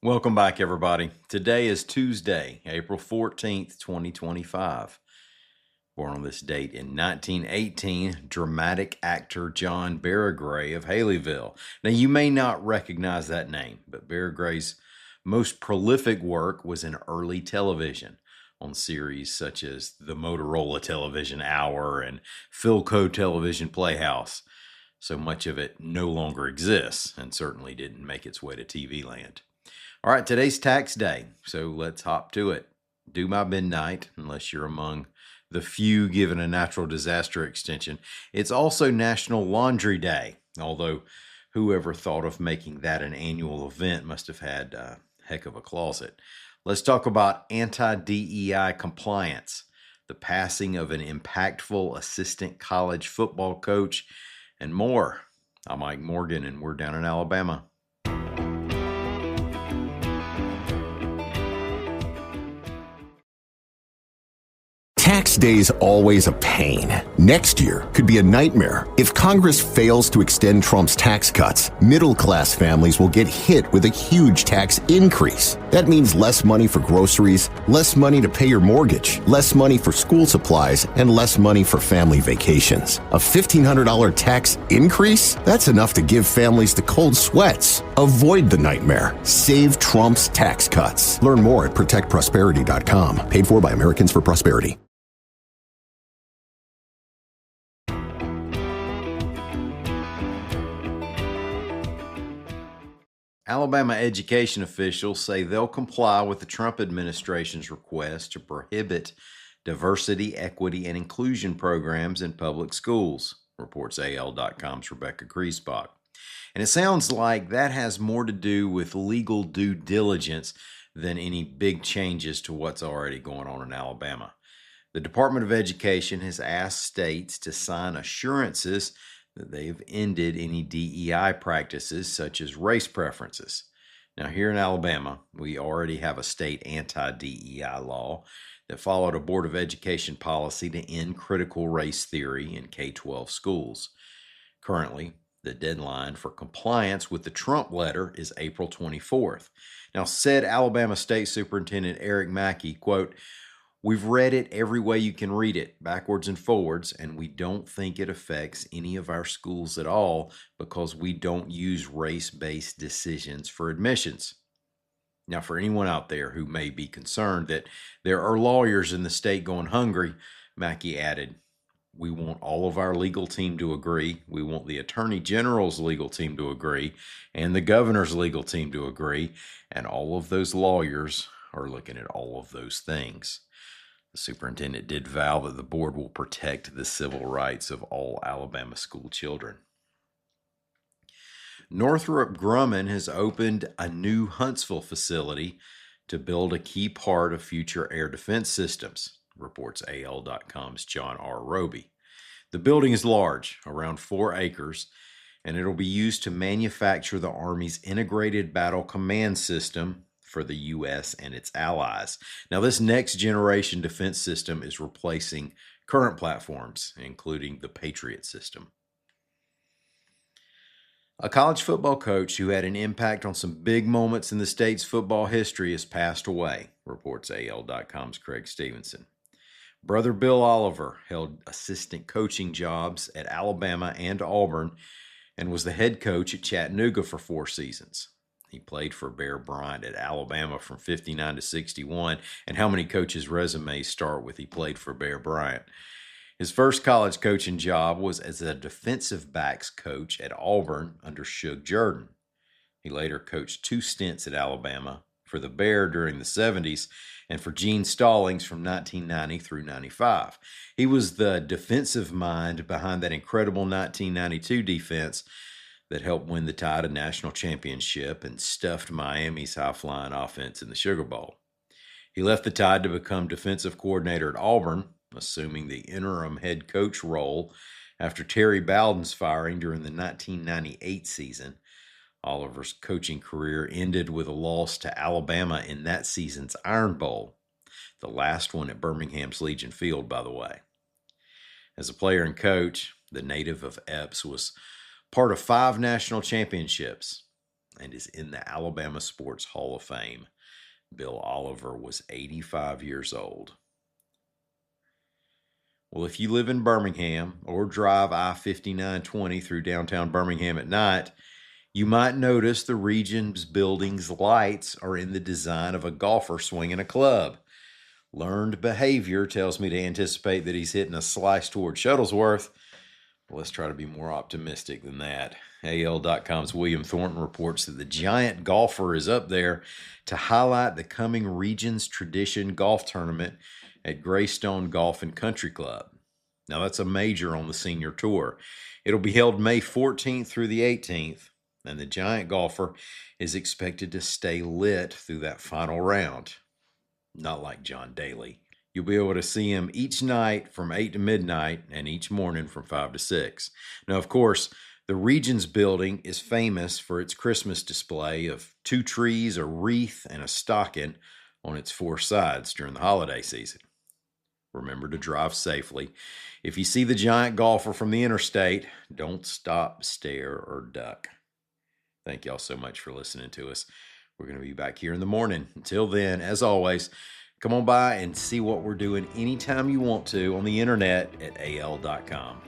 Welcome back, everybody. Today is Tuesday, April 14th, 2025. Born on this date in 1918, dramatic actor John Barragray of Haleyville. Now, you may not recognize that name, but Barragray's most prolific work was in early television on series such as the Motorola Television Hour and Philco Television Playhouse. So much of it no longer exists and certainly didn't make its way to TV land. All right, today's tax day, so let's hop to it. Due by midnight, unless you're among the few given a natural disaster extension. It's also National Laundry Day, although whoever thought of making that an annual event must have had a heck of a closet. Let's talk about anti-DEI compliance, the passing of an impactful assistant college football coach, and more. I'm Mike Morgan, and we're down in Alabama. Tax day's always a pain. Next year could be a nightmare. If Congress fails to extend Trump's tax cuts, middle-class families will get hit with a huge tax increase. That means less money for groceries, less money to pay your mortgage, less money for school supplies, and less money for family vacations. A $1,500 tax increase? That's enough to give families the cold sweats. Avoid the nightmare. Save Trump's tax cuts. Learn more at protectprosperity.com. Paid for by Americans for Prosperity. Alabama education officials say they'll comply with the Trump administration's request to prohibit diversity, equity, and inclusion programs in public schools, reports AL.com's Rebecca Griesbach. And it sounds like that has more to do with legal due diligence than any big changes to what's already going on in Alabama. The Department of Education has asked states to sign assurances that they have ended any DEI practices such as race preferences. Now, here in Alabama, we already have a state anti-DEI law that followed a Board of Education policy to end critical race theory in K-12 schools. Currently, the deadline for compliance with the Trump letter is April 24th. Now, said Alabama State Superintendent Eric Mackey, quote, "We've read it every way you can read it, backwards and forwards, and we don't think it affects any of our schools at all because we don't use race-based decisions for admissions." Now, for anyone out there who may be concerned that there are lawyers in the state going hungry, Mackey added, "We want all of our legal team to agree. We want the Attorney General's legal team to agree and the governor's legal team to agree, and all of those lawyers are looking at all of those things." The superintendent did vow that the board will protect the civil rights of all Alabama school children. Northrop Grumman has opened a new Huntsville facility to build a key part of future air defense systems, reports AL.com's John R. Roby. The building is large, around 4 acres, and it'll be used to manufacture the Army's Integrated Battle Command System for the U.S. and its allies. Now, this next generation defense system is replacing current platforms, including the Patriot system. A college football coach who had an impact on some big moments in the state's football history has passed away, reports AL.com's Craig Stevenson. Brother Bill Oliver held assistant coaching jobs at Alabama and Auburn and was the head coach at Chattanooga for 4 seasons. He played for Bear Bryant at Alabama from 59 to 61, and how many coaches' resumes start with he played for Bear Bryant? His first college coaching job was as a defensive backs coach at Auburn under Shug Jordan. He later coached 2 stints at Alabama, for the Bear during the 70s, and for Gene Stallings from 1990 through 95. He was the defensive mind behind that incredible 1992 defense that helped win the Tide a national championship and stuffed Miami's high-flying offense in the Sugar Bowl. He left the Tide to become defensive coordinator at Auburn, assuming the interim head coach role after Terry Bowden's firing during the 1998 season. Oliver's coaching career ended with a loss to Alabama in that season's Iron Bowl, the last one at Birmingham's Legion Field, by the way. As a player and coach, the native of Epps was part of 5 national championships. and is in the Alabama Sports Hall of Fame. Bill Oliver was 85 years old. Well, if you live in Birmingham or drive I-5920 through downtown Birmingham at night, you might notice the Regions building's lights are in the design of a golfer swinging a club. Learned behavior tells me to anticipate that he's hitting a slice toward Shuttlesworth. Well, let's try to be more optimistic than that. AL.com's William Thornton reports that the giant golfer is up there to highlight the coming Regions Tradition Golf Tournament at Greystone Golf and Country Club. Now, that's a major on the senior tour. It'll be held May 14th through the 18th, and the giant golfer is expected to stay lit through that final round. Not like John Daly. You'll be able to see him each night from 8 to midnight and each morning from 5 to 6. Now, of course, the Regions building is famous for its Christmas display of 2 trees, a wreath, and a stocking on its 4 sides during the holiday season. Remember to drive safely. If you see the giant golfer from the interstate, don't stop, stare, or duck. Thank y'all so much for listening to us. We're going to be back here in the morning. Until then, as always, come on by and see what we're doing anytime you want to on the internet at al.com.